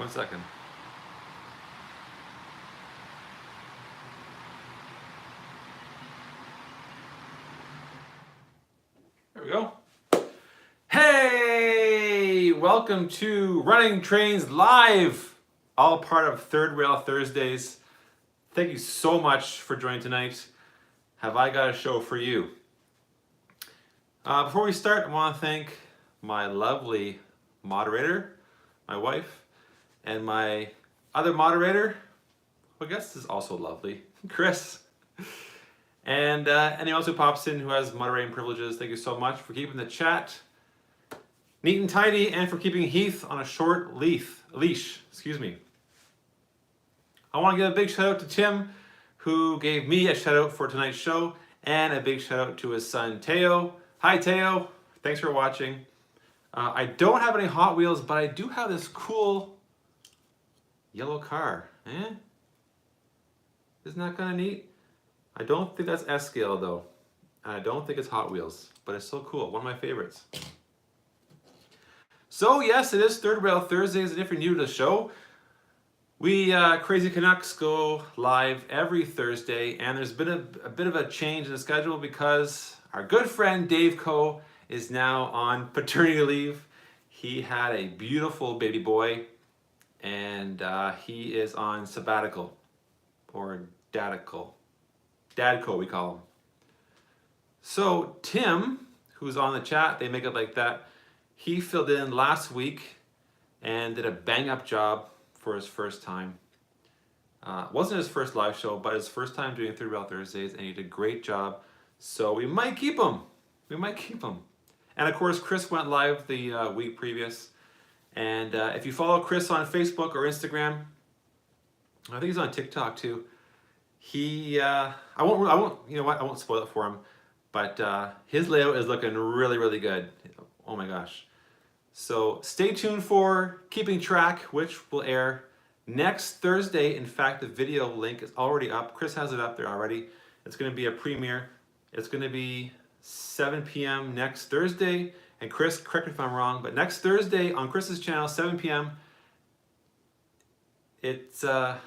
1 second. There we go. Hey, welcome to Running Trains Live, all part of Third Rail Thursdays. Thank you so much for joining tonight. Have I got a show for you? Before we start, I want to thank my lovely moderator, my wife, and my other moderator, who I guess is also lovely, Chris. And anyone else who pops in who has moderating privileges, thank you so much for keeping the chat neat and tidy and for keeping Heath on a short leash. Excuse me. I want to give a big shout out to Tim, who gave me a shout out for tonight's show, and a big shout out to his son Teo. Hi Teo, thanks for watching. I don't have any Hot Wheels, but I do have this cool yellow car. Isn't that kind of neat? I don't think that's S-Scale though. I don't think it's Hot Wheels, but it's so cool. One of my favorites. So yes, it is Third Rail Thursdays, and if you're new to the show, we Crazy Canucks go live every Thursday, and there's been a bit of a change in the schedule because our good friend DaveCo is now on paternity leave. He had a beautiful baby boy, and he is on sabbatical, or dadical. DaveCo we call him. So Tim, who's on the chat, they make it like that, he filled in last week and did a bang-up job for his first time. Wasn't his first live show, but his first time doing Third Rail Thursdays, and he did a great job. So we might keep him. We might keep him. And of course, Chris went live the week previous. And if you follow Chris on Facebook or Instagram, I think he's on TikTok too. He, I won't, you know what? I won't spoil it for him. But his layout is looking really, really good. Oh my gosh. So stay tuned for Keeping Track, which will air next Thursday. In fact, the video link is already up. Chris has it up there already. It's going to be a premiere. It's going to be 7 p.m. next Thursday. And Chris, correct me if I'm wrong, but next Thursday on Chris's channel, 7 p.m. It's, I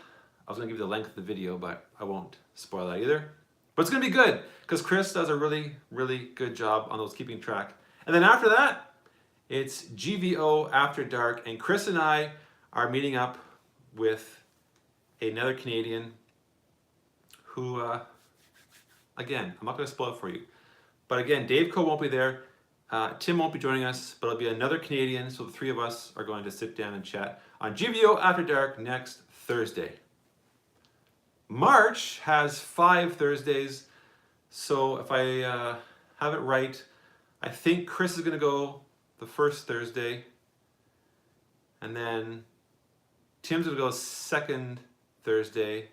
was going to give you the length of the video, but I won't spoil that either. But it's going to be good because Chris does a really, really good job on those Keeping Track. And then after that, it's GVO After Dark, and Chris and I are meeting up with another Canadian who, again, I'm not going to spoil it for you. But again, DaveCo won't be there. Tim won't be joining us, but it'll be another Canadian, so the three of us are going to sit down and chat on GVO After Dark next Thursday. March has 5 Thursdays, so if I have it right, I think Chris is going to go the first Thursday, and then Tim's going to go second Thursday.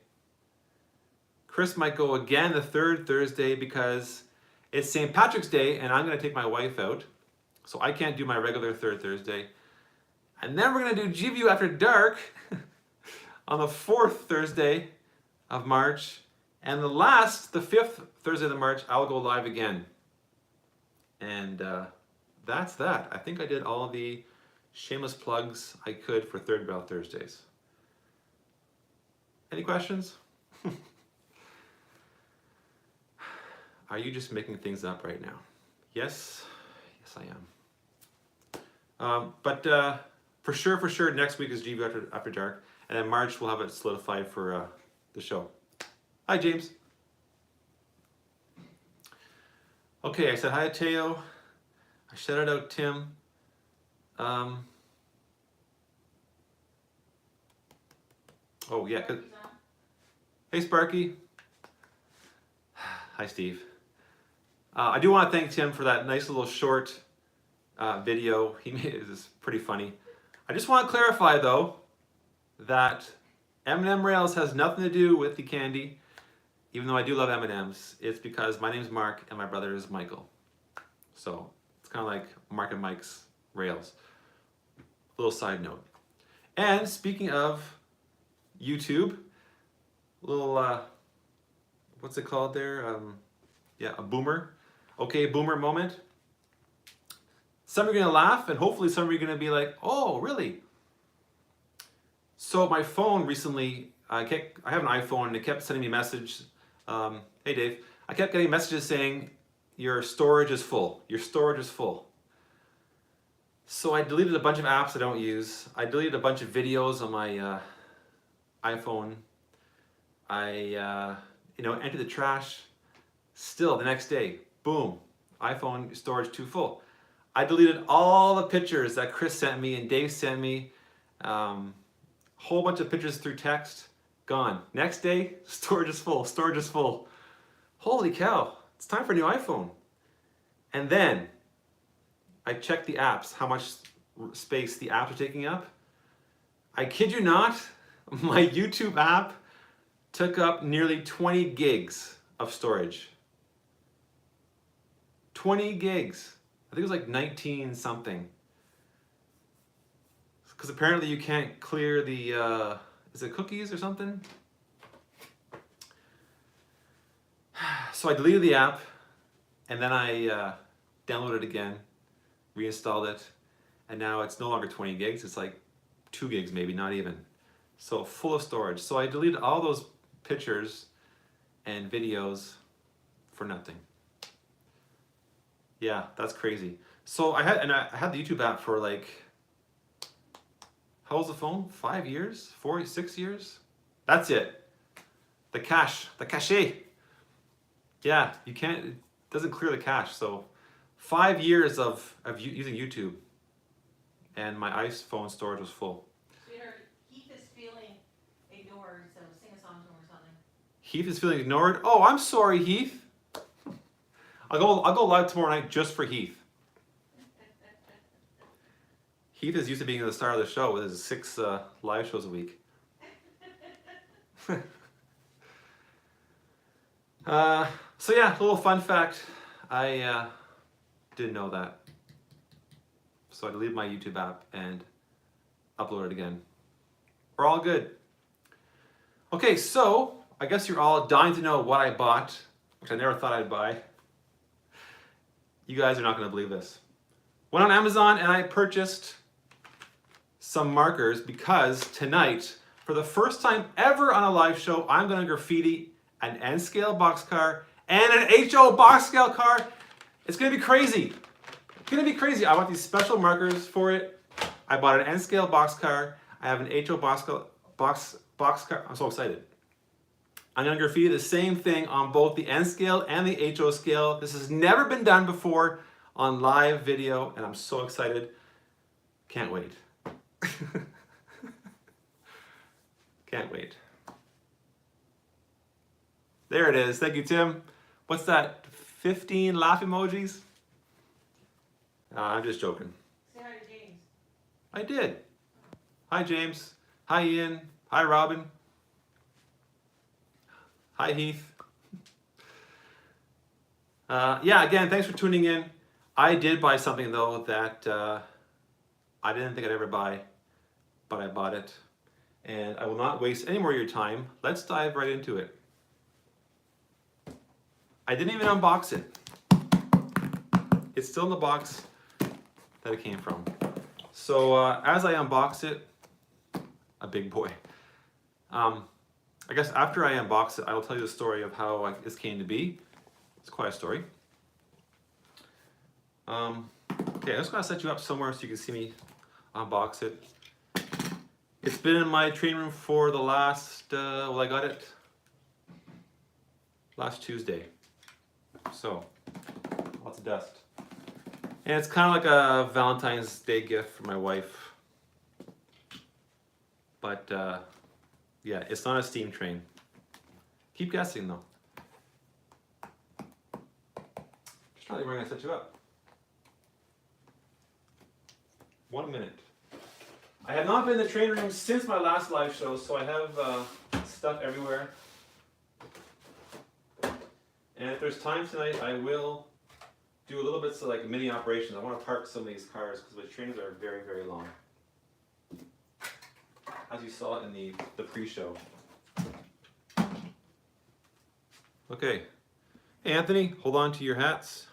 Chris might go again the third Thursday because it's St. Patrick's Day, and I'm going to take my wife out, so I can't do my regular third Thursday. And then we're going to do GVU After Dark on the 4th Thursday of March, and the 5th Thursday of March, I'll go live again. And that's that. I think I did all the shameless plugs I could for Third Rail Thursdays. Any questions? Are you just making things up right now? Yes, yes I am. But for sure, next week is GV After Dark, and then March we'll have it solidified for the show. Hi, James. Okay, I said hi to Teo. I shouted out Tim. Oh yeah. Hey, Sparky. Hi, Steve. I do want to thank Tim for that nice little short video he made. It was pretty funny. I just want to clarify though that M&M Rails has nothing to do with the candy, even though I do love M&Ms. It's because my name's Mark and my brother is Michael. So it's kind of like Mark and Mike's Rails. Little side note. And speaking of YouTube, little, what's it called there? Yeah, a boomer. Okay, boomer moment. Some are going to laugh, and hopefully some are going to be like, oh, really? So my phone recently, I have an iPhone and it kept sending me a message. Hey Dave, I kept getting messages saying your storage is full. Your storage is full. So I deleted a bunch of apps I don't use. I deleted a bunch of videos on my iPhone. I emptied the trash. Still the next day, boom, iPhone storage too full. I deleted all the pictures that Chris sent me and Dave sent me. Whole bunch of pictures through text, gone. Next day, storage is full, storage is full. Holy cow, it's time for a new iPhone. And then I checked the apps, how much space the apps are taking up. I kid you not, my YouTube app took up nearly 20 gigs of storage. 20 gigs. I think it was like 19 something. Because apparently you can't clear the, is it cookies or something? So I deleted the app and then I downloaded it again, reinstalled it, and now it's no longer 20 gigs, it's like 2 gigs maybe, not even. So full of storage. So I deleted all those pictures and videos for nothing. Yeah, that's crazy. So I had the YouTube app for like, how old's the phone? 5 years? 4, 6 years? That's it. The cache. Yeah, you can't, it doesn't clear the cache. So 5 years of using YouTube and my iPhone storage was full. Sweetheart, Heath is feeling ignored, so sing a song to him or something. Heath is feeling ignored? Oh, I'm sorry, Heath. I'll go live tomorrow night just for Heath. Heath is used to being the star of the show with his 6 live shows a week. So yeah, a little fun fact. I didn't know that. So I deleted my YouTube app and uploaded it again. We're all good. Okay, so I guess you're all dying to know what I bought, which I never thought I'd buy. You guys are not going to believe this. Went on Amazon and I purchased some markers because tonight, for the first time ever on a live show, I'm going to graffiti an N-scale boxcar and an HO box scale car. It's going to be crazy. It's going to be crazy. I want these special markers for it. I bought an N-scale boxcar. I have an HO boxcar. I'm so excited. I'm going to graffiti the same thing on both the N scale and the HO scale. This has never been done before on live video, and I'm so excited. Can't wait. Can't wait. There it is. Thank you, Tim. What's that? 15 laugh emojis? I'm just joking. Say hi to James. I did. Hi, James. Hi, Ian. Hi, Robin. Hi, Heath. Yeah, again, thanks for tuning in. I did buy something, though, that I didn't think I'd ever buy, but I bought it. And I will not waste any more of your time. Let's dive right into it. I didn't even unbox it. It's still in the box that it came from. So as I unbox it, a big boy. I guess after I unbox it, I will tell you the story of how this came to be. It's quite a story. Okay, I'm just gonna set you up somewhere so you can see me unbox it. It's been in my training room for the last, I got it last Tuesday. So, lots of dust. And it's kind of like a Valentine's Day gift for my wife. But, yeah, it's not a steam train. Keep guessing though. Just trying to think where I'm gonna set you up. 1 minute. I have not been in the training room since my last live show, so I have stuff everywhere. And if there's time tonight, I will do a little bit of like mini operations. I want to park some of these cars because my trains are very, very long. As you saw in the pre-show. Okay. Hey Anthony, hold on to your hats.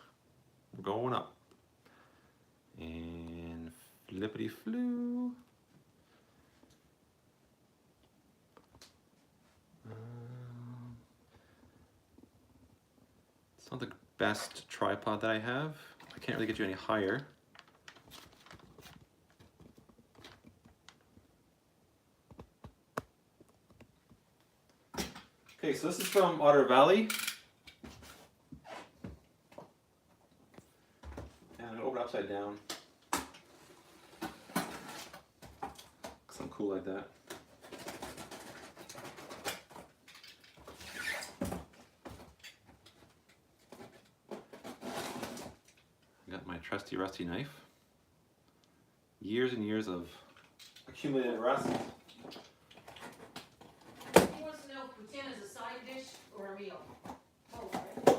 We're going up. And flippity-floo. It's not the best tripod that I have. I can't really get you any higher. Okay, so this is from Otter Valley. And I'm gonna open it upside down. Cause I'm cool like that. I got my trusty rusty knife. Years and years of accumulated rust. He wants to know, poutine is a side dish or a meal? Oh, okay.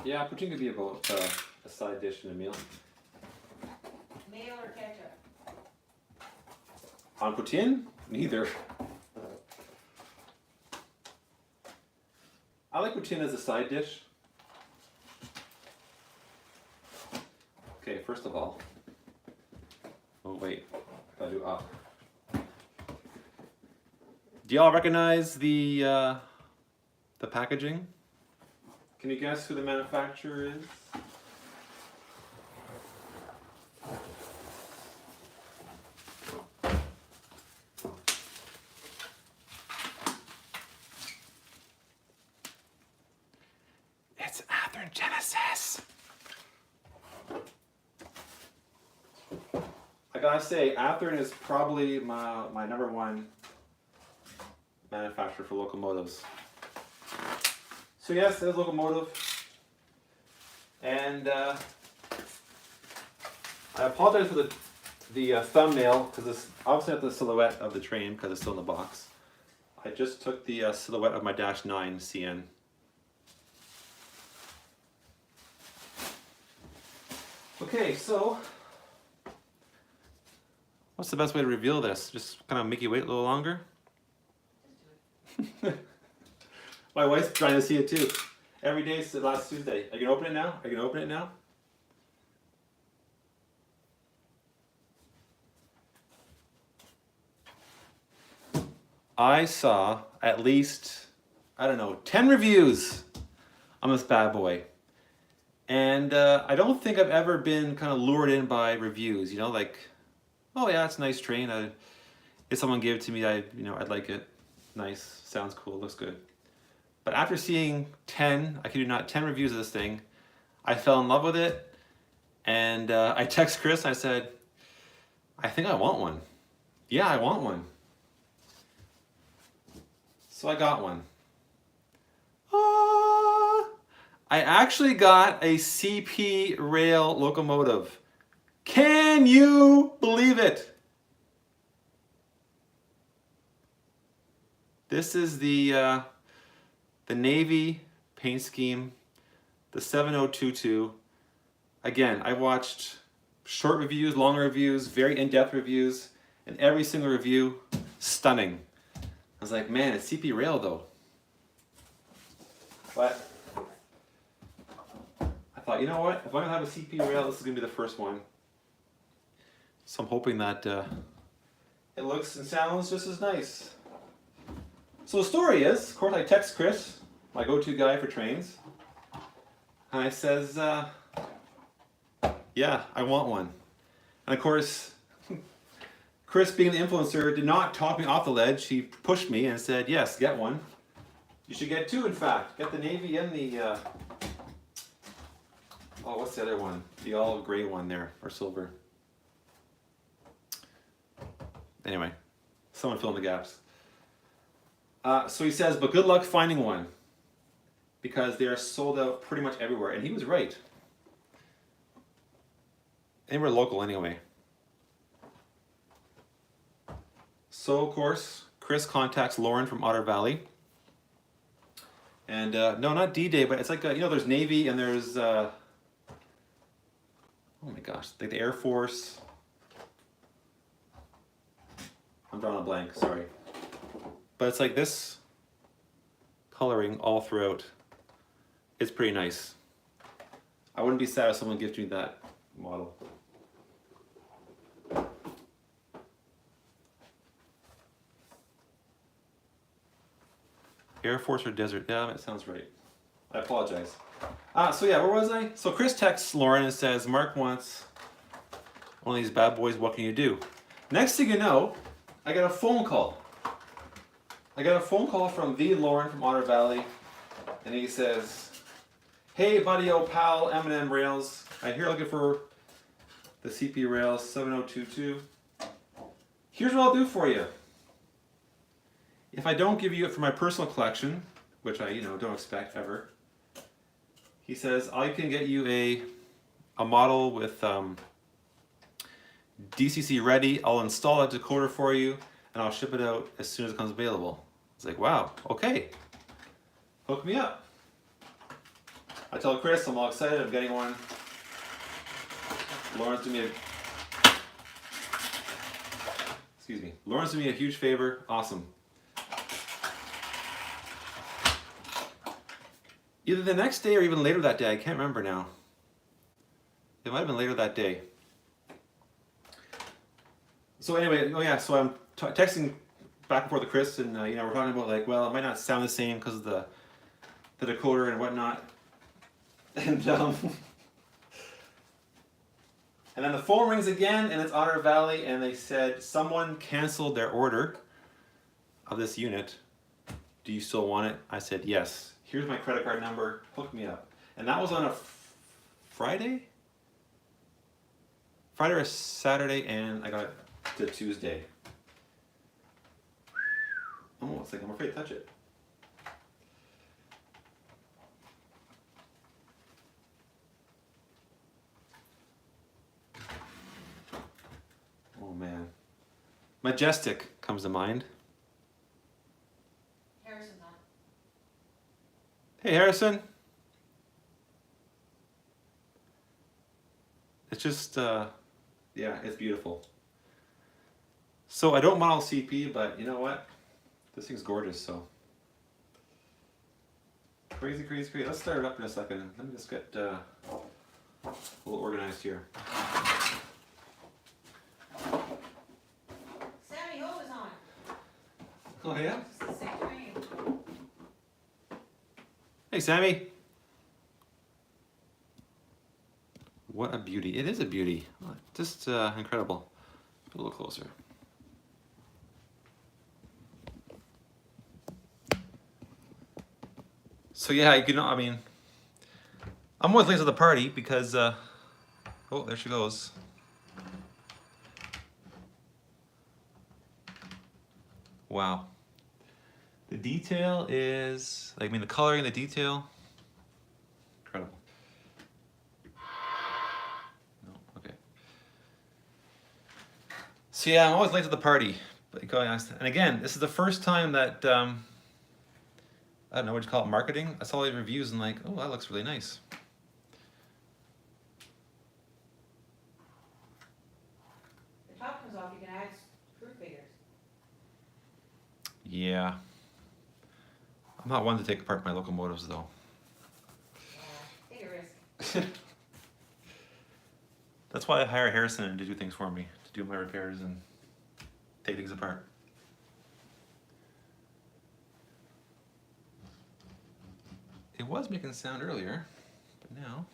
Yeah, poutine could be about a side dish and a meal. Mayo or ketchup? On poutine? Neither. I like poutine as a side dish. Okay, first of all. Oh wait, I gotta do up. Do y'all recognize the packaging? Can you guess who the manufacturer is? It's Athearn Genesis. I gotta say, Athearn is probably my number one manufacturer for locomotives. So yes, there's Locomotive. And I apologize for the thumbnail, because it's obviously not the silhouette of the train because it's still in the box. I just took the silhouette of my Dash 9 CN. Okay, so what's the best way to reveal this? Just kind of make you wait a little longer? Just do it. My wife's trying to see it too. Every day is the last Tuesday. Are you gonna open it now? Are you gonna open it now? I saw at least, I don't know, 10 reviews on this bad boy. And I don't think I've ever been kind of lured in by reviews, you know, like, oh yeah, it's a nice train. If someone gave it to me, I'd like it. Nice, sounds cool, looks good. But after seeing 10, I kid you not, 10 reviews of this thing, I fell in love with it. And I text Chris and I said, I think I want one. Yeah, I want one. So I got one. I actually got a CP rail locomotive. Can you believe it? This is the Navy paint scheme, the 7022. Again, I watched short reviews, long reviews, very in-depth reviews, and every single review, stunning. I was like, man, it's CP rail though. But I thought, you know what? If I'm gonna have a CP rail, this is gonna be the first one. So I'm hoping that it looks and sounds just as nice. So the story is, of course, I text Chris, my go-to guy for trains, and I says, yeah, I want one. And of course, Chris, being an influencer, did not talk me off the ledge. He pushed me and said, yes, get one. You should get two, in fact. Get the navy and the, oh, what's the other one? The all gray one there, or silver. Anyway, someone fill in the gaps. So he says, but good luck finding one, because they are sold out pretty much everywhere. And he was right. And we're local anyway. So of course, Chris contacts Lauren from Otter Valley. And no, not D-Day, but it's like, you know, there's Navy and there's, oh my gosh, like the Air Force. I'm drawing a blank, sorry. But it's like this coloring all throughout. It's pretty nice. I wouldn't be sad if someone gifted me that model. Air Force or desert? Yeah, that sounds right. I apologize. So yeah, where was I? So Chris texts Lauren and says, Mark wants one of these bad boys, what can you do? Next thing you know, I got a phone call. I got a phone call from the Lauren from Otter Valley, and he says, hey buddy, old pal, M&M Rails. I'm here looking for the CP Rails 7022. Here's what I'll do for you. If I don't give you it for my personal collection, which I don't expect ever, he says I can get you a model with DCC ready. I'll install a decoder for you and I'll ship it out as soon as it comes available. It's like, wow, okay. Hook me up. I tell Chris I'm all excited, I'm getting one. Lauren's doing me a huge favor. Awesome. Either the next day or even later that day, I can't remember now. It might have been later that day. So anyway, so I'm texting back and forth to Chris, and we're talking about like, well, it might not sound the same because of the decoder and whatnot. And and then the phone rings again, and it's Otter Valley, and they said someone canceled their order of this unit. Do you still want it? I said yes. Here's my credit card number. Hook me up. And that was on a Friday or Saturday, and I got it to Tuesday. Oh, it's like I'm afraid to touch it. Oh man. Majestic comes to mind. Harrison's on. Hey Harrison. It's just, yeah, it's beautiful. So I don't model CP, but you know what? This thing's gorgeous, so. Crazy, crazy, crazy. Let's start it up in a second. Let me just get a little organized here. Sammy Ho is on. Oh yeah? It's the same train. Hey Sammy. What a beauty. It is a beauty. Just incredible. A little closer. So yeah, I mean, I'm always late to the party because, oh, there she goes. Wow. The detail is, I mean, the coloring, the detail, incredible. No, okay. So yeah, I'm always late to the party. And again, this is the first time that, I don't know what you call it, marketing. I saw these reviews and like, oh, that looks really nice. The top comes off, you can add screw figures. Yeah. I'm not one to take apart my locomotives though. Take a risk. That's why I hire Harrison to do things for me, to do my repairs and take things apart. It was making sound earlier, but now.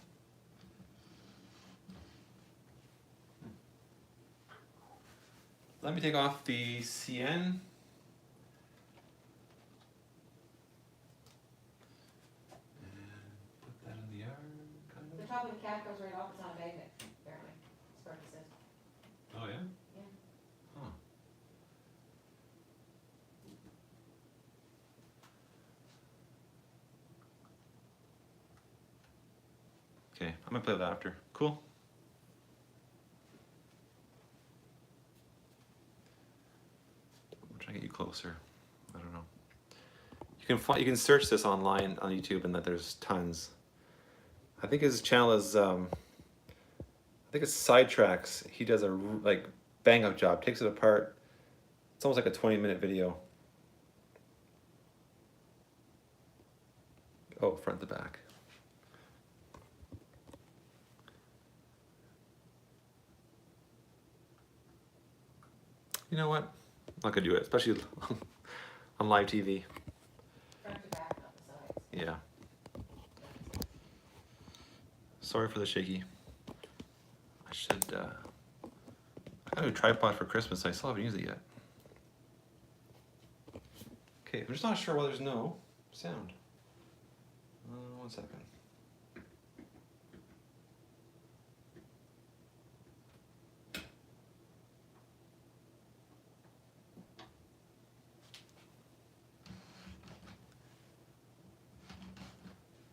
Let me take off the CN. The top of the cap goes right off, it's on a magnet, apparently. Sparky says. Oh yeah? Yeah. Huh. Okay, I'm gonna play with that after. Cool. I'm trying to get you closer. I don't know. You can search this online on YouTube, and that there's tons. I think his channel is I think it's Sidetracks. He does a like bang up job. Takes it apart. It's almost like a 20-minute video. Oh, front to back. You know what? I'm not gonna do it, especially on live TV. Front to back, not the sides. Yeah. Sorry for the shaky. I should, I got a tripod for Christmas. I still haven't used it yet. Okay, I'm just not sure why there's no sound. 1 second.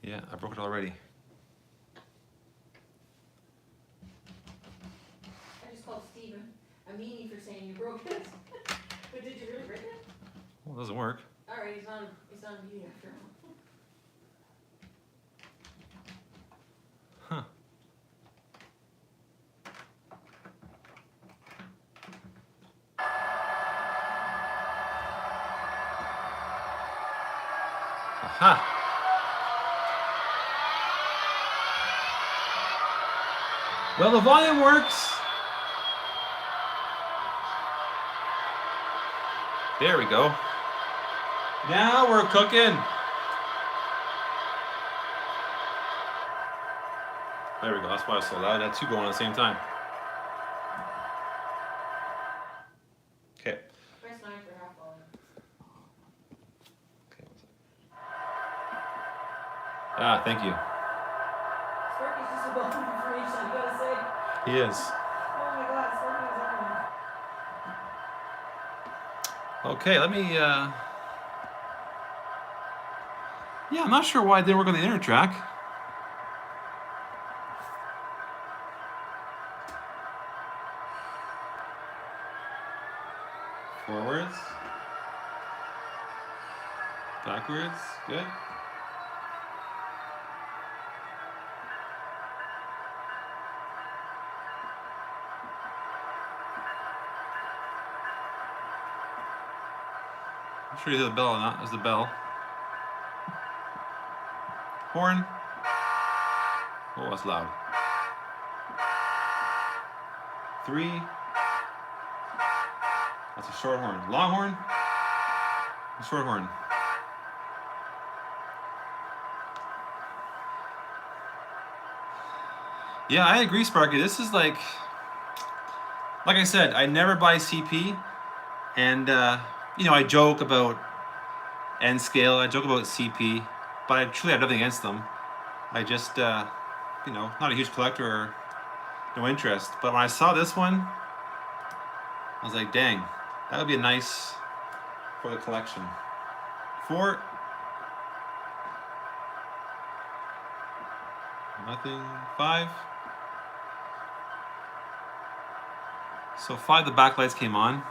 Yeah, I broke it already. I just called Steven a meanie for saying you broke it. But did you really break it? Well, it doesn't work. Alright, he's not a meanie after all. Huh. Aha! Well, the volume works. There we go. Now we're cooking. There we go. That's why it's so loud. I had two going at the same time. Okay. Press 9 for half volume. Okay. Ah, thank you. Sparky's just above information, you gotta say. He is. Oh my god, Sparky is everyone. Okay, let me, yeah, I'm not sure why it didn't work on the inner track. Forwards. Backwards. Good. I'm sure you hear the bell or not. There's the bell. Horn. Oh, that's loud. 3. That's a short horn. Long horn. A short horn. Yeah, I agree, Sparky. This is like I said, I never buy CP, and you know, I joke about N scale. I joke about CP, but I truly have nothing against them. I just, you know, not a huge collector or no interest. But when I saw this one, I was like, dang, that would be nice for the collection. 4. Nothing. 5. So 5, the backlights came on.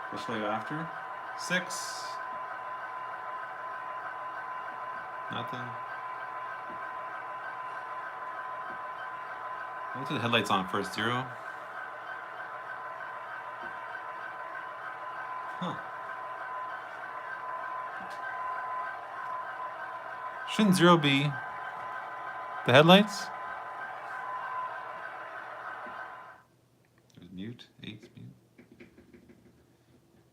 I'll show you after. 6. Nothing. I'll turn the headlights on first. 0. Huh. Shouldn't 0 be the headlights? There's mute. 8's mute.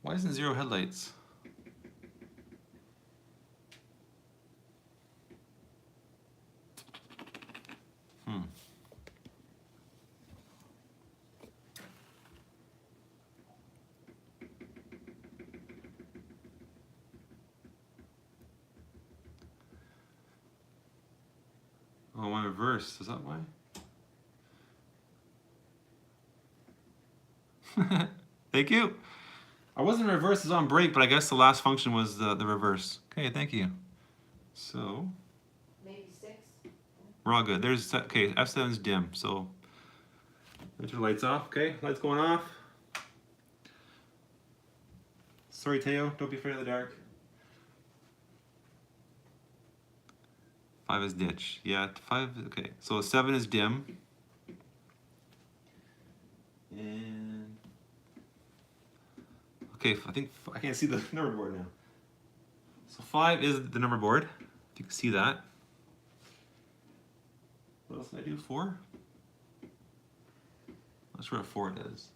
Why isn't 0 headlights? Oh, I'm reverse. Is that why? Thank you. I wasn't reverse, it's on brake, but I guess the last function was the reverse. Okay, thank you. So, Maybe 6. we're all good. There's, okay, F7's dim, so enter lights off. Okay, lights going off. Sorry, Teo, don't be afraid of the dark. 5 is ditch. Yeah, 5, okay. So 7 is dim. And, okay, I think, I can't see the number board now. So 5 is the number board, if you can see that. What else did I do? 4? Not sure what 4 it is.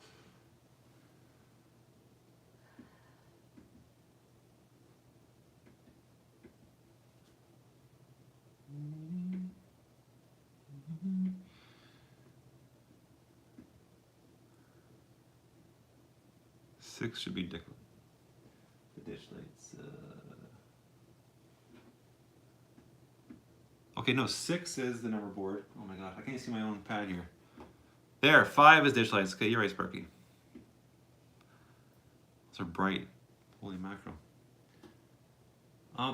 Six should be the ditch lights. Okay, no, 6 is the number board. Oh my gosh, I can't see my own pad here. There, 5 is ditch lights. Okay, you're right, Sparky. Those are bright. Holy mackerel.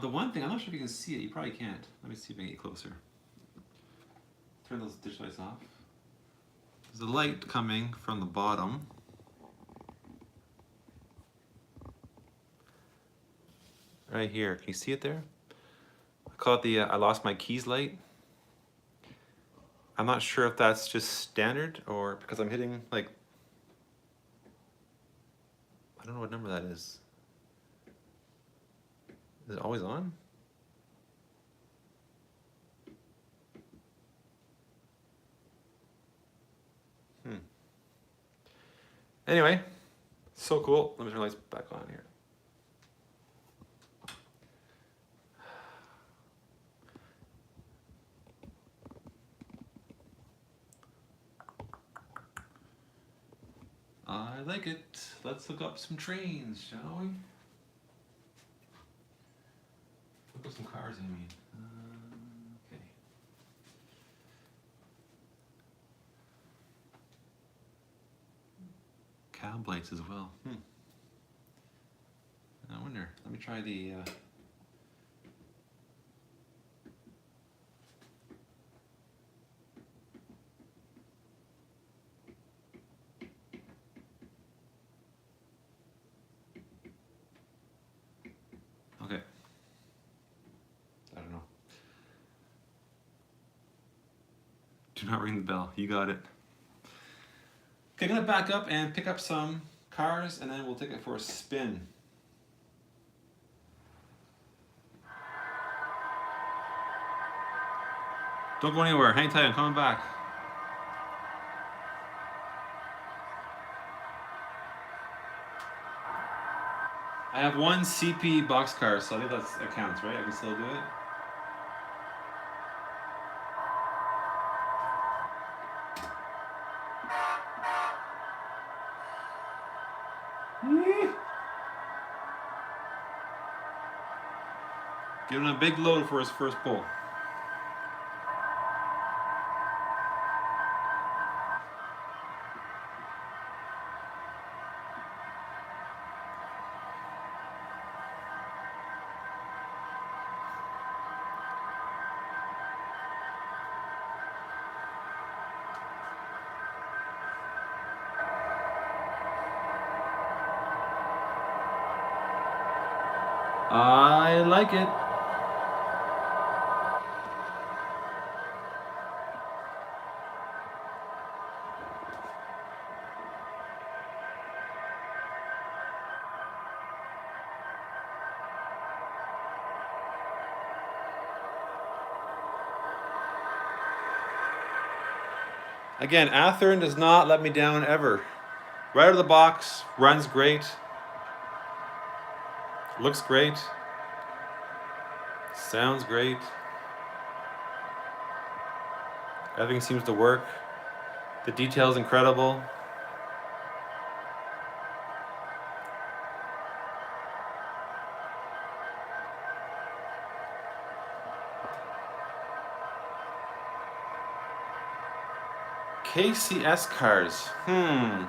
The one thing, I'm not sure if you can see it. You probably can't. Let me see if I can get closer. Turn those ditch lights off. There's a light coming from the bottom. Right here. Can you see it there? I call it the I lost my keys light. I'm not sure if that's just standard or because I'm hitting like, I don't know what number that is. Is it always on? Anyway, so cool. Let me turn the lights back on here. I like it. Let's hook up some trains, shall we? Hook up some cars, I mean. Okay. Cab lights as well. I wonder. Let me try the. Okay. I don't know. Do not ring the bell. You got it. Okay, I'm gonna back up and pick up some cars and then we'll take it for a spin. Don't go anywhere. Hang tight. I'm coming back. I have one CP boxcar, so I think that counts, right? I can still do it. Give him a big load for his first pull. I like it. Again, Athearn does not let me down ever. Right out of the box, runs great. Looks great. Sounds great. Everything seems to work. The detail's incredible. KCS cars. I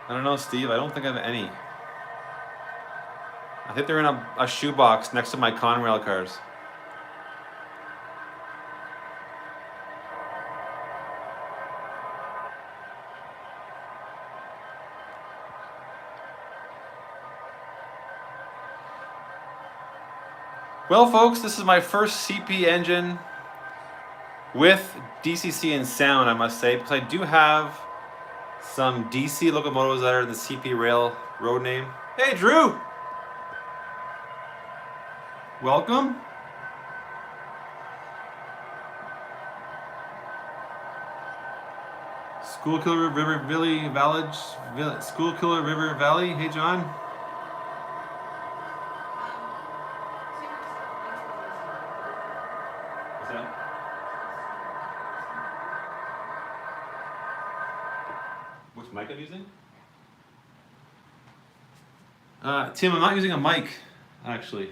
don't know, Steve. I don't think I have any. I think they're in a shoebox next to my Conrail cars. Well, folks, this is my first CP engine with DCC and sound, I must say, because I do have some DC locomotives that are the CP Rail road name. Hey, Drew! Welcome. Schuylkill River Valley, Schuylkill River Valley. Hey, John. What's that? mic I'm using? Tim, I'm not using a mic, actually.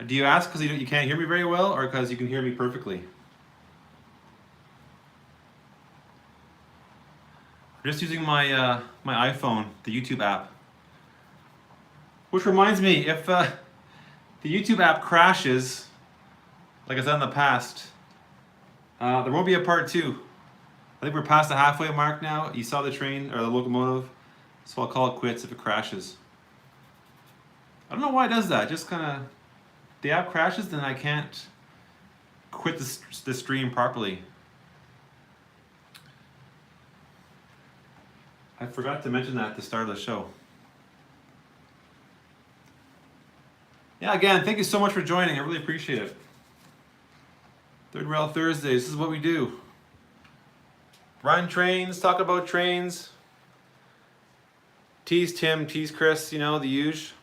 Do you ask because you can't hear me very well, or because you can hear me perfectly? I'm just using my my iPhone, the YouTube app. Which reminds me, if the YouTube app crashes, like I said in the past, there won't be a part 2. I think we're past the halfway mark now. You saw the train, or the locomotive, so I'll call it quits if it crashes. I don't know why it does that. Just kind of, the app crashes, then I can't quit the stream properly. I forgot to mention that at the start of the show. Yeah, again, thank you so much for joining. I really appreciate it. Third Rail Thursdays, this is what we do. Run trains, talk about trains. Tease Tim, tease Chris, you know, the usual.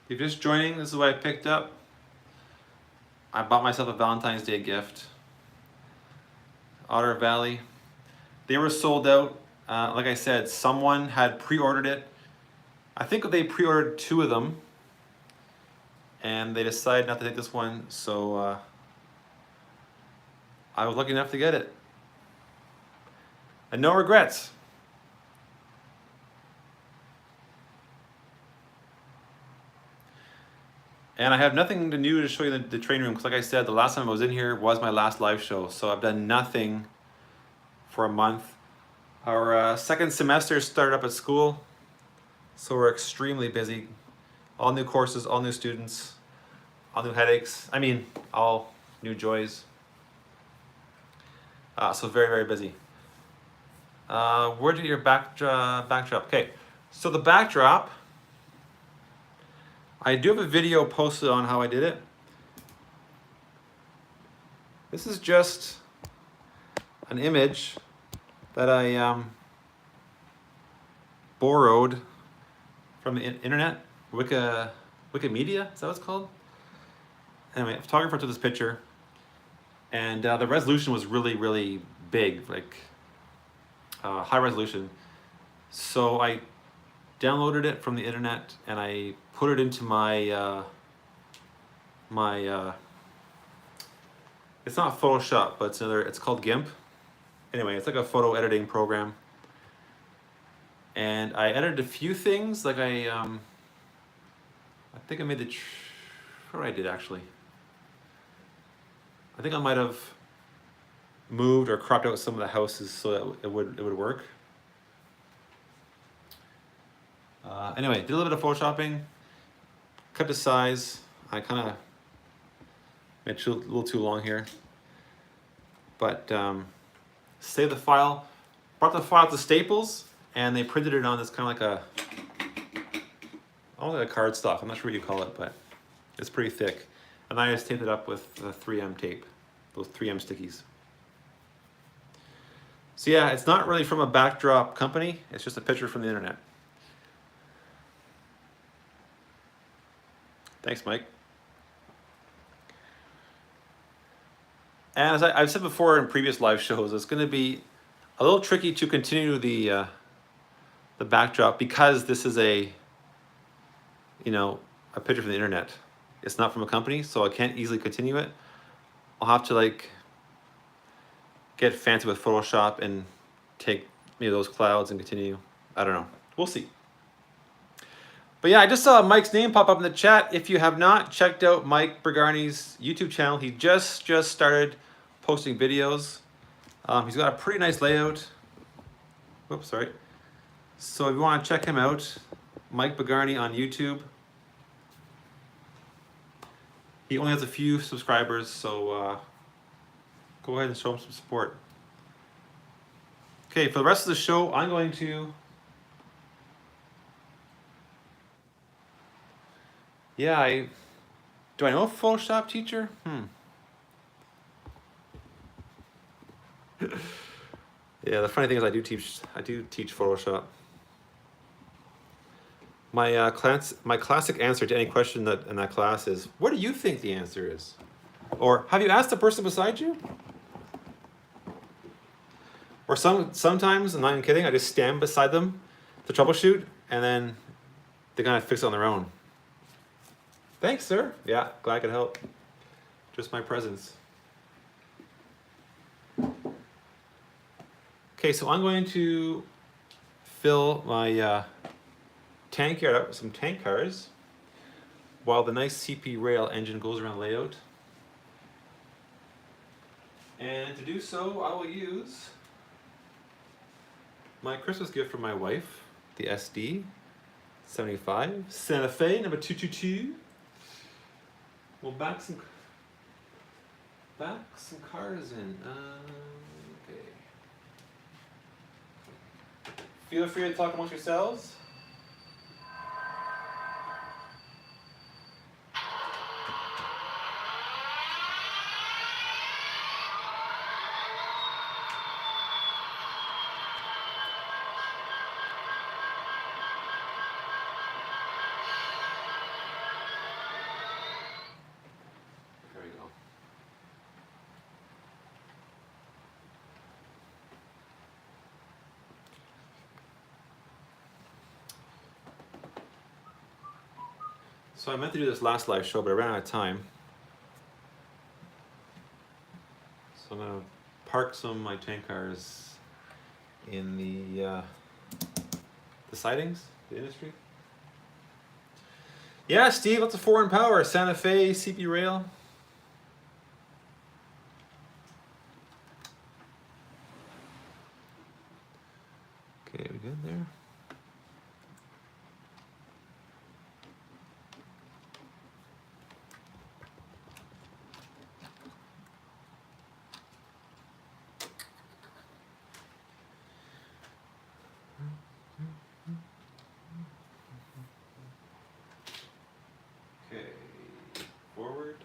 If you're just joining, this is what I picked up. I bought myself a Valentine's Day gift. Otter Valley. They were sold out. Like I said, someone had pre-ordered it. I think they pre-ordered 2 of them. And they decided not to take this one, so I was lucky enough to get it. And no regrets. And I have nothing new to show you the train room, because like I said, the last time I was in here was my last live show, so I've done nothing for a month. Our second semester started up at school, so we're extremely busy. All new courses, all new students, all new headaches. I mean, all new joys. So very, very busy. Where did your backdrop? Okay, so the backdrop, I do have a video posted on how I did it. This is just an image that I borrowed from the internet, Wikimedia, is that what it's called? Anyway, a photographer took this picture, and the resolution was really, really big, like high resolution. So I downloaded it from the internet and I put it into my it's not Photoshop, but it's called GIMP. Anyway, it's like a photo editing program. And I edited a few things, like I think I made what I did actually. I think I might have moved or cropped out some of the houses so that it would work. Anyway, did a little bit of photoshopping, cut the size. I kind of made it a little too long here, but saved the file, brought the file to Staples, and they printed it on this kind of like almost like a cardstock. I'm not sure what you call it, but it's pretty thick. And I just taped it up with 3M tape, those 3M stickies. So yeah, it's not really from a backdrop company. It's just a picture from the internet. Thanks, Mike. And as I've said before in previous live shows, it's going to be a little tricky to continue the backdrop because this is a picture from the internet. It's not from a company, so I can't easily continue it. I'll have to like get fancy with Photoshop and take those clouds and continue. I don't know. We'll see. But yeah, I just saw Mike's name pop up in the chat. If you have not checked out Mike Bergarni's YouTube channel, he just started posting videos. He's got a pretty nice layout. Whoops, sorry. So if you want to check him out, Mike Bergarni on YouTube. He only has a few subscribers, so go ahead and show him some support. Okay, for the rest of the show, I'm going to... Yeah, do I know a Photoshop teacher? Yeah, the funny thing is I do teach Photoshop. My classic answer to any question in that class is, what do you think the answer is? Or have you asked the person beside you? Or sometimes, I'm not even kidding, I just stand beside them to troubleshoot, and then they kind of fix it on their own. Thanks, sir. Yeah, glad I could help. Just my presence. Okay, so I'm going to fill my tank yard up with some tank cars while the nice CP rail engine goes around the layout. And to do so, I will use my Christmas gift from my wife, the SD 75 Santa Fe number 222. We'll back some cars in. Okay. Feel free to talk amongst yourselves. There we go. So I meant to do this last live show, but I ran out of time. So I'm gonna park some of my tank cars in the sidings, the industry. Yeah, Steve, what's a foreign power? Santa Fe, CP rail. Okay, we good there? Okay, forward.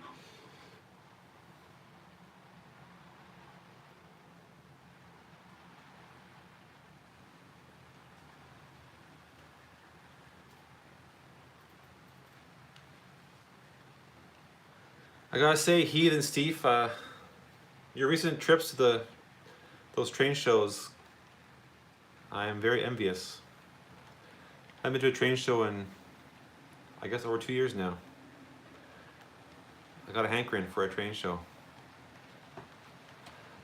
I gotta say, Heath and Steve, your recent trips to those train shows, I am very envious. I've been to a train show in, I guess, over 2 years now. I got a hankering for a train show.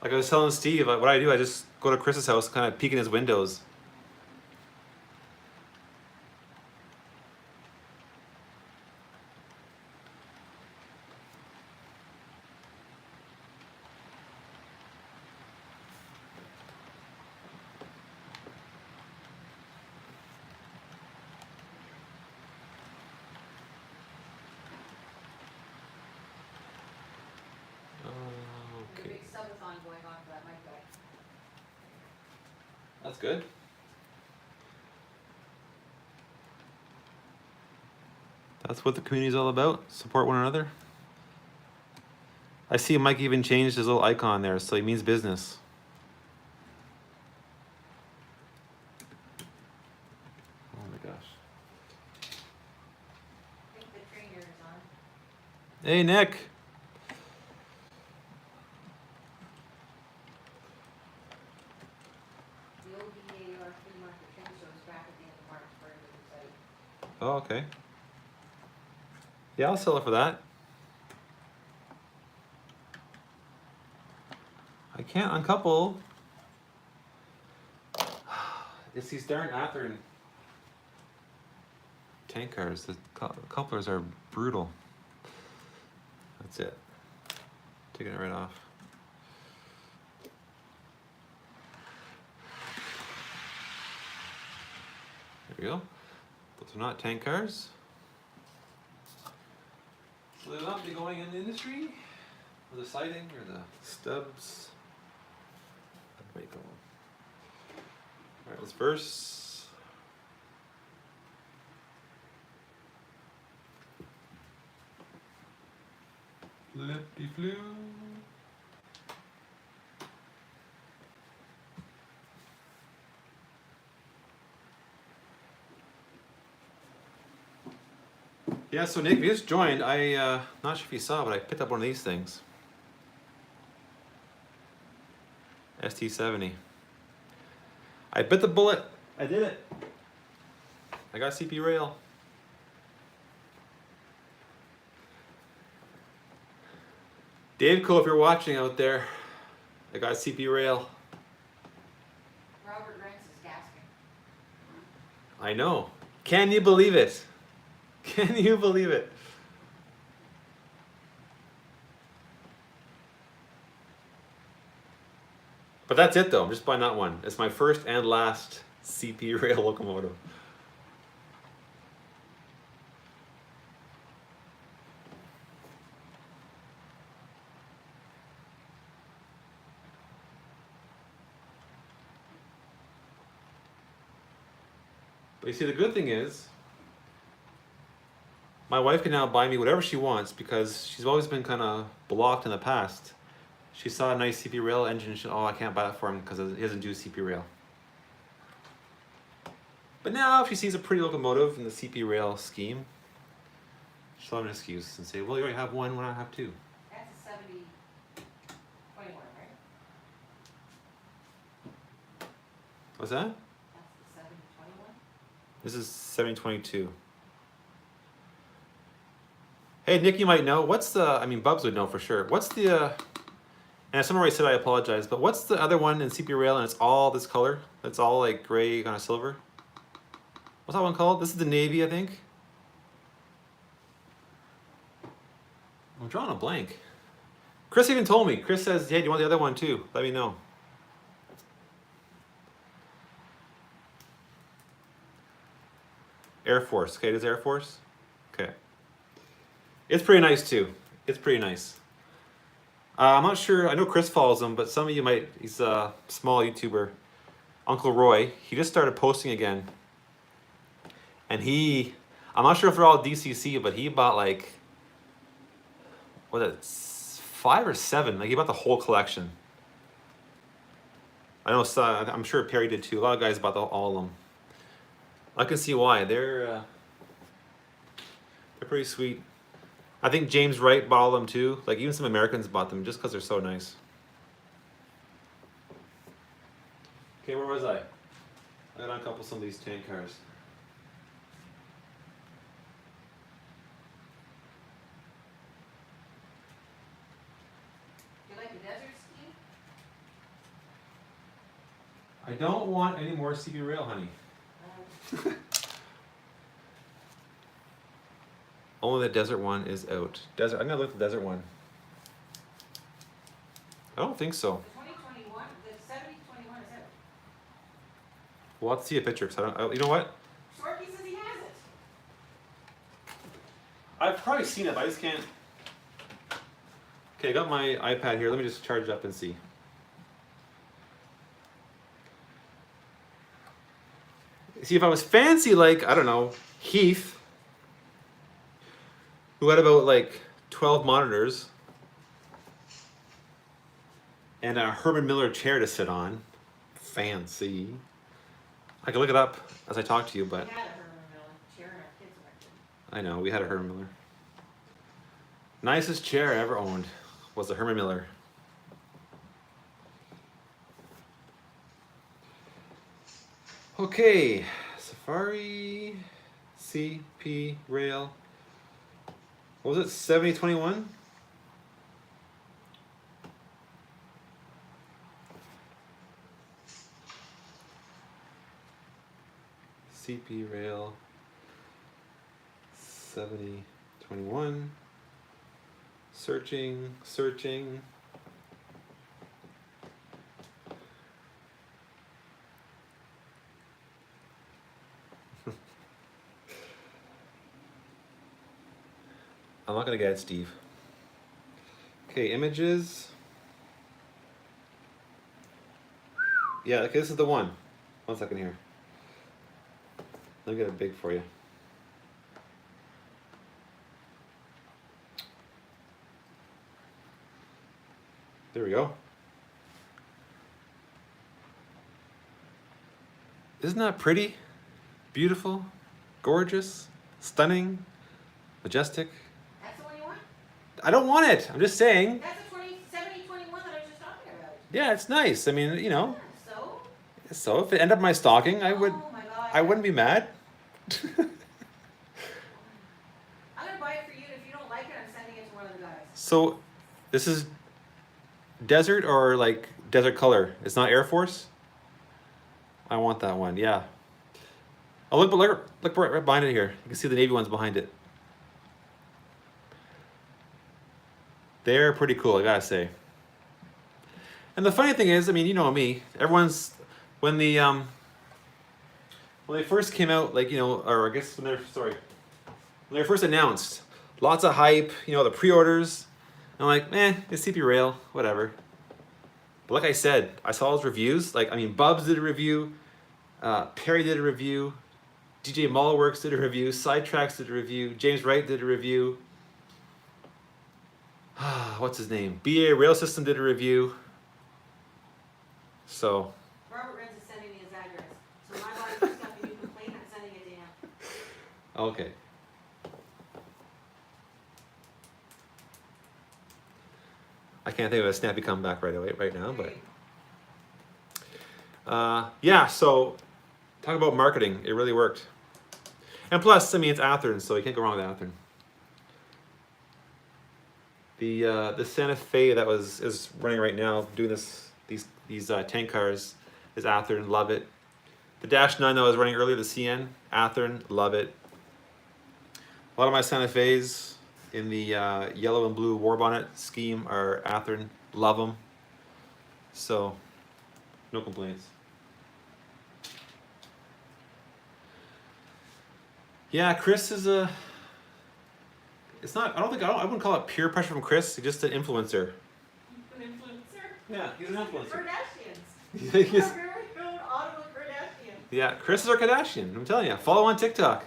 Like I was telling Steve, what I do, I just go to Chris's house, kind of peek in his windows. There's a big subathon going on for that mic guy. That's good. That's what the community is all about. Support one another. I see Mike even changed his little icon there, so he means business. Oh my gosh. I think the trainer is on. Hey, Nick. The ODAR flea market train show is back at the end of March for everybody's site. Oh, okay. Yeah, I'll sell it for that. I can't uncouple. It's these darn Athearn tank cars. The couplers are brutal. That's it. Taking it right off. There we go. Those are not tank cars. So they'll not be going in the industry, or the siding, or the stubs. There we go. Alright, let's verse. Flippy flu. Yeah, so Nick, if you just joined, not sure if you saw, but I picked up one of these things. ST70. I bit the bullet. I did it. I got CP rail. DaveCo, if you're watching out there, I got CP rail. Robert Ranks is gasping. I know. Can you believe it? Can you believe it? But that's it though. I'm just buying that one. It's my first and last CP rail locomotive. But you see, the good thing is, my wife can now buy me whatever she wants because she's always been kind of blocked in the past. She saw a nice CP rail engine and she, oh, I can't buy that for him because he doesn't do CP rail. But now if she sees a pretty locomotive in the CP rail scheme, she'll have an excuse and say, well, you already have one, why not have two? That's a 70-21, right? What's that? That's the 70-21? This is 7022. Hey, Nick, you might know. What's the, I mean, Bubs would know for sure. What's the, and if someone already said I apologize, but what's the other one in CP rail and it's all this color? It's all like gray, kind of silver? What's that one called? This is the navy, I think. I'm drawing a blank. Chris even told me. Chris says, hey, do you want the other one too? Let me know. Air Force. Okay, it is Air Force? Okay. It's pretty nice too. It's pretty nice. I'm not sure, I know Chris follows him, but some of you might, he's a small YouTuber. Uncle Roy, he just started posting again. And I'm not sure if they're all DCC, but he bought like, what is it, 5 or 7? Like he bought the whole collection. I know, I'm sure Perry did too. A lot of guys bought all of them. I can see why. They're pretty sweet. I think James Wright bought all of them too. Like even some Americans bought them just because they're so nice. Okay, where was I? I gotta uncouple some of these tank cars. You like the desert ski? I don't want any more CB rail, honey. Only the desert one is out. Desert. I'm gonna look at the desert one. I don't think so. The 2021, the 70-21 is out. We'll have to see a picture. Cause you know what? Shorty says he has it. I've probably seen it, but I just can't. Okay, I got my iPad here. Let me just charge it up and see. See, if I was fancy like, I don't know, Heath, who had about like 12 monitors and a Herman Miller chair to sit on, fancy. I can look it up as I talk to you, but We had a Herman Miller chair in our kids' section. I know, we had a Herman Miller. Nicest chair I ever owned was a Herman Miller. Okay, Safari, CP rail. What was it, 7021? CP rail 7021. Searching. I'm not gonna get it, Steve. Okay, images. Yeah, okay, this is the one. 1 second here. Let me get it big for you. There we go. Isn't that pretty? Beautiful, gorgeous, stunning, majestic. That's the one you want? I don't want it. I'm just saying. That's the 70-21 that I was just talking about. Yeah, it's nice. I mean, you know, So? so if it ended up in my stocking, Oh my god. I wouldn't be mad. I'm gonna buy it for you, and if you don't like it, I'm sending it to one of the guys. So, this is desert or like desert color. It's not Air Force. I want that one. Yeah. Oh, look right behind it here. You can see the Navy ones behind it. They're pretty cool, I gotta say. And the funny thing is, I mean, you know me. Everyone's when the when they first came out, like, you know, or I guess when they were first announced, lots of hype. You know, the pre-orders. I'm like, it's CP Rail, whatever. But like I said, I saw those reviews. Like, I mean, Bubs did a review, Perry did a review, DJ Mallworks did a review, Sidetracks did a review, James Wright did a review. What's his name? BA Rail System did a review. So. Robert Renz is sending me his address. So when I buy your stuff and you complain, I'm sending it to him. Okay. I can't think of a snappy comeback right now, but yeah. So talk about marketing. It really worked. And plus, I mean, it's Athearn, so you can't go wrong with Athearn. The Santa Fe that is running right now, doing these tank cars, is Athearn. Love it. The Dash 9 that was running earlier, the CN, Athearn. Love it. A lot of my Santa Fe's in the yellow and blue war bonnet scheme are Athearn. Love them. So, no complaints. Yeah, Chris is a. It's not. I wouldn't call it peer pressure from Chris. He's just an influencer. An influencer? Yeah, he's an influencer. Kardashians. He's- Our very own Ottawa Kardashian. yeah, Chris is our Kardashian. I'm telling you. Follow on TikTok.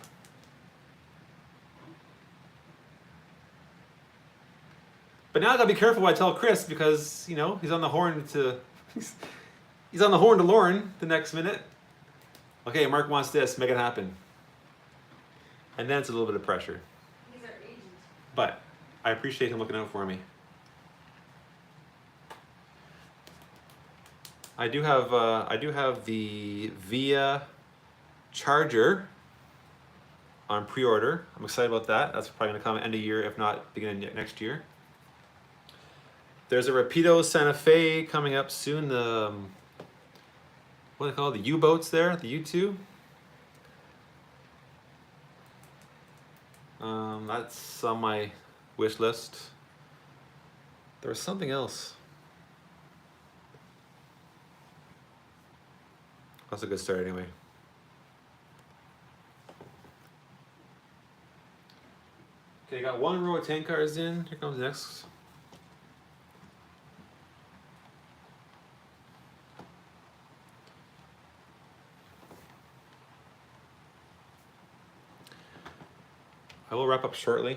But now I gotta be careful what I tell Chris because, you know, he's on the horn to Lauren the next minute. Okay, Mark wants this, make it happen. And then it's a little bit of pressure. He's our agent. But I appreciate him looking out for me. I do have the Via charger on pre-order. I'm excited about that. That's probably gonna come end of year, if not beginning of next year. There's a Rapido Santa Fe coming up soon. The what do they call it? The U-boats there, the U2. That's on my wish list. There was something else. That's a good start anyway. Okay, got one row of tank cars in. Here comes the next. I will wrap up shortly.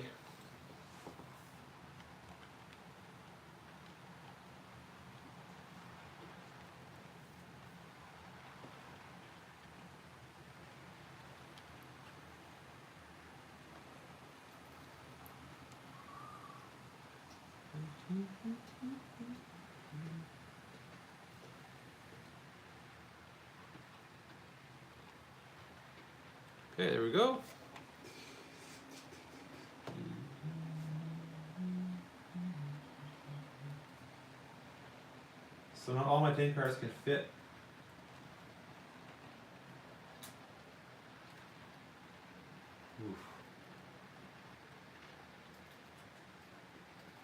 Okay, there we go. So not all my tank cars can fit. Oof.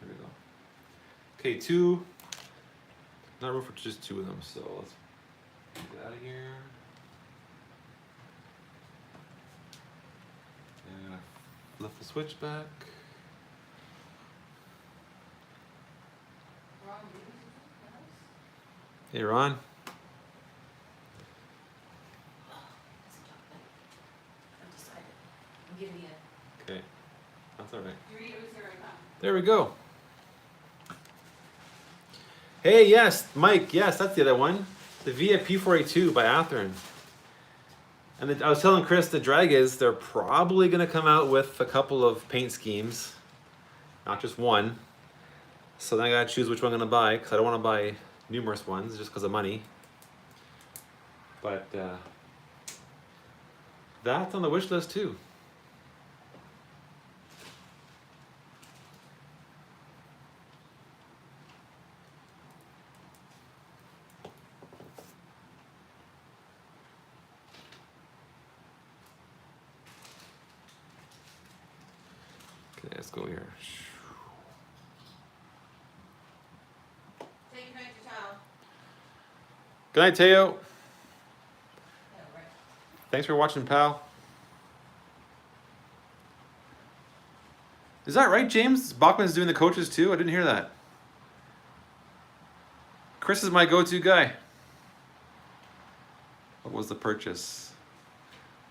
There we go. Okay, two. Not room for just two of them, so let's get out of here. And lift the switch back. Hey, Ron. I've decided. I'm giving you it. Okay, that's all right. You read it was there right now. There we go. Hey, yes, Mike, yes, that's the other one. The Via P482 by Athearn. And I was telling Chris, the drag is they're probably going to come out with a couple of paint schemes, not just one. So then I got to choose which one I'm going to buy because I don't want to buy numerous ones just because of money. But that's on the wish list too. Okay, let's go here. Say goodnight to Tal. Good night, Teo. Yeah, right. Thanks for watching, pal. Is that right, James? Bachman's doing the coaches too? I didn't hear that. Chris is my go-to guy. What was the purchase?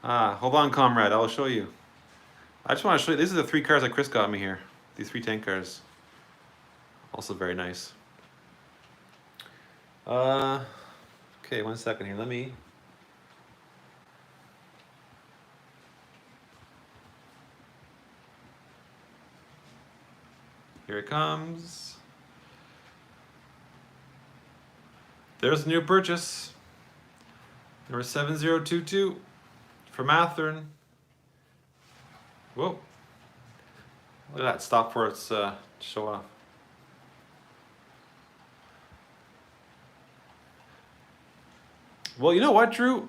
Hold on, comrade. I'll show you. I just want to show you. These are the 3 cars that Chris got me here. These 3 tank cars. Also very nice. Okay, 1 second here. Let me. Here it comes. There's a new purchase. Number 7022 from Athearn. Whoa. Look at that. Stop for its show off. Well, you know what, Drew?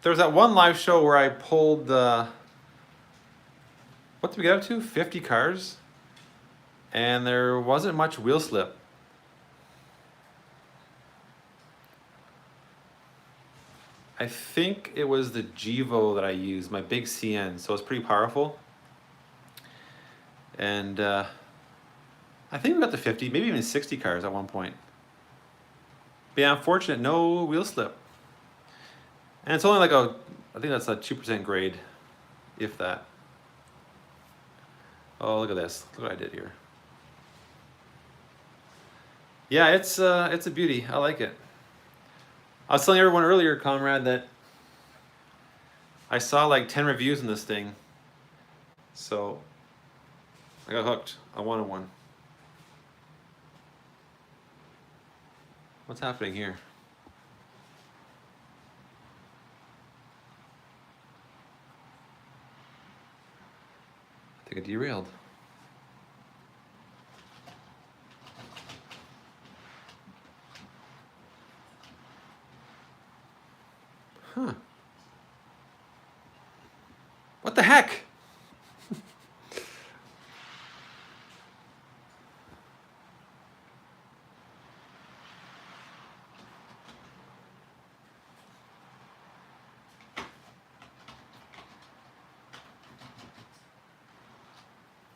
There was that one live show where I pulled what did we get up to? 50 cars? And there wasn't much wheel slip. I think it was the Gevo that I used, my big CN, so it's pretty powerful. And I think we got to 50, maybe even 60 cars at one point. But yeah, unfortunate, no wheel slip. And it's only like I think that's a 2% grade, if that. Oh, look at this. Look what I did here. Yeah, it's a beauty. I like it. I was telling everyone earlier, comrade, that I saw like 10 reviews in this thing. So I got hooked. I wanted one. What's happening here? I think it derailed. Huh. What the heck?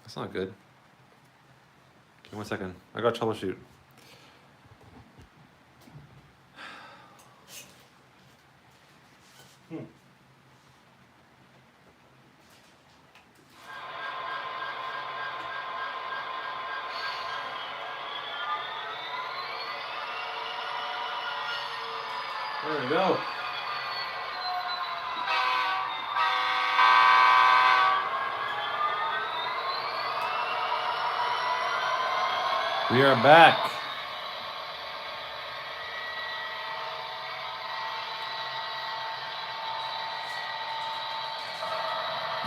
That's not good. Okay, 1 second. I gotta troubleshoot. There we go. We are back.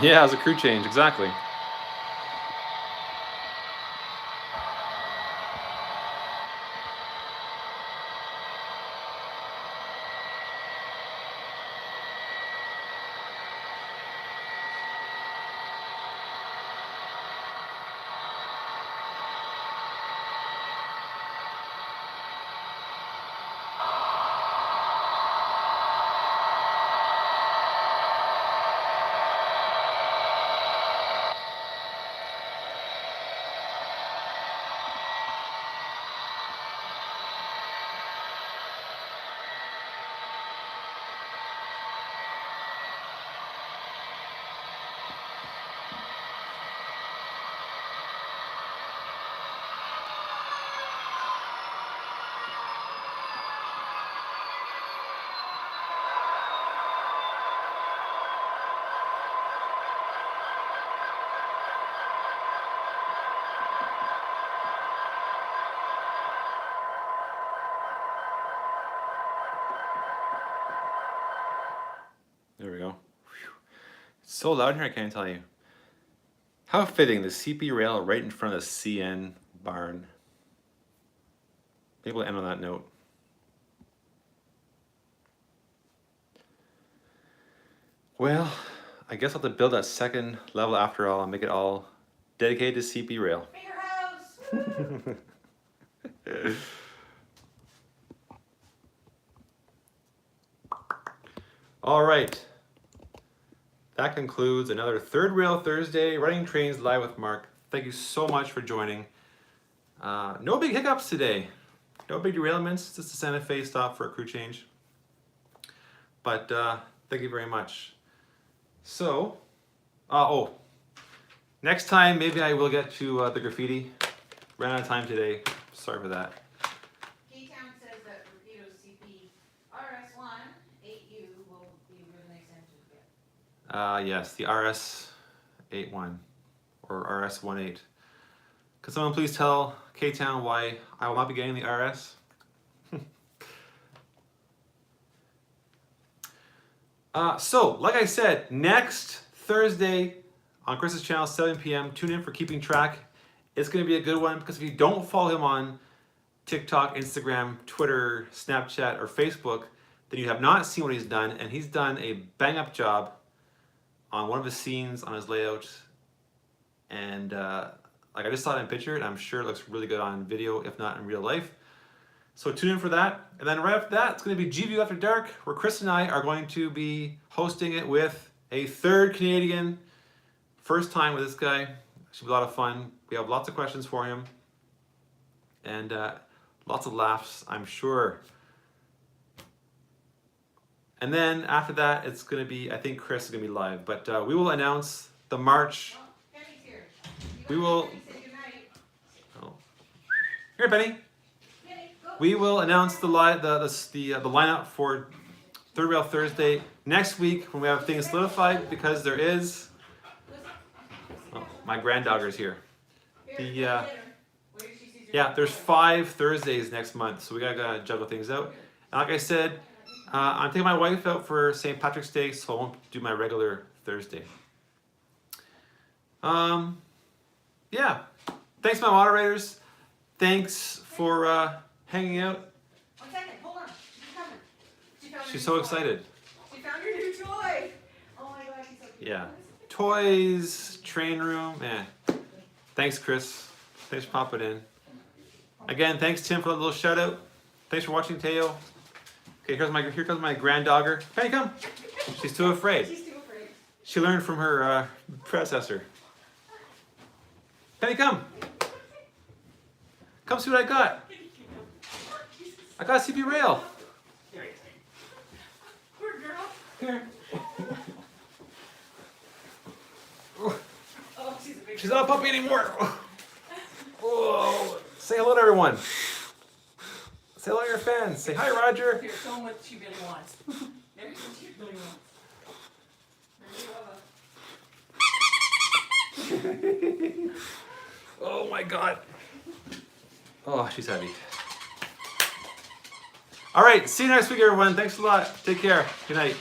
Yeah, it was a crew change, exactly. So loud here, I can't tell you. How fitting, the CP rail right in front of the CN barn. Maybe we'll end on that note. Well, I guess I'll have to build that second level after all and make it all dedicated to CP rail. Bigger house! All right. That concludes another Third Rail Thursday, Running Trains Live with Mark. Thank you so much for joining. No big hiccups today. No big derailments, just a Santa Fe stop for a crew change. But thank you very much. So, next time maybe I will get to the graffiti. Ran out of time today. Sorry for that. K-Town says that Rapido's CP RS1 8U will be really nice engine to get. Yes, the RS81 or RS18. Could someone please tell K-Town why I will not be getting the RS? So, like I said, next Thursday on Chris's channel, 7 p.m., tune in for Keeping Track. It's going to be a good one because if you don't follow him on TikTok, Instagram, Twitter, Snapchat, or Facebook, then you have not seen what he's done, and he's done a bang-up job on one of his scenes on his layout. And like I just saw it in picture, and I'm sure it looks really good on video, if not in real life. So tune in for that. And then right after that, it's going to be GView After Dark, where Chris and I are going to be hosting it with a third Canadian. First time with this guy. Should be a lot of fun. We have lots of questions for him. And lots of laughs, I'm sure. And then after that, it's going to be, I think Chris is going to be live. But we will announce the March. Oh, Penny's here. We will. Penny, say goodnight. Oh. Here, Benny. Penny, go. We will announce the lineup for Third Rail Thursday next week when we have things solidified, because there is. Oh, my granddaughter's here. Yeah, there's 5 Thursdays next month, so we gotta juggle things out. And like I said, I'm taking my wife out for St. Patrick's Day, so I won't do my regular Thursday. Yeah. Thanks, my moderators. Thanks for hanging out. 1 second, hold on. She's coming. She found her She's new so toy. excited. She found her new toy. Oh my god, she's so cute. Yeah. Toys, train room, Thanks, Chris. Thanks for popping in. Again, thanks, Tim, for that little shout out. Thanks for watching, Teo. Okay, here comes my granddogger. Penny, come. She's too afraid. She's too afraid. She learned from her predecessor. Penny, come. Come see what I got. I got a CP rail. Poor girl. Here. Oh, she's a big She's not a puppy anymore. Whoa. Say hello to everyone. Say hello to your fans. Say hi, Roger. Here, show them what she really wants. Everything she really wants. Oh my god. Oh, she's heavy. All right, see you next week, everyone. Thanks a lot. Take care. Good night.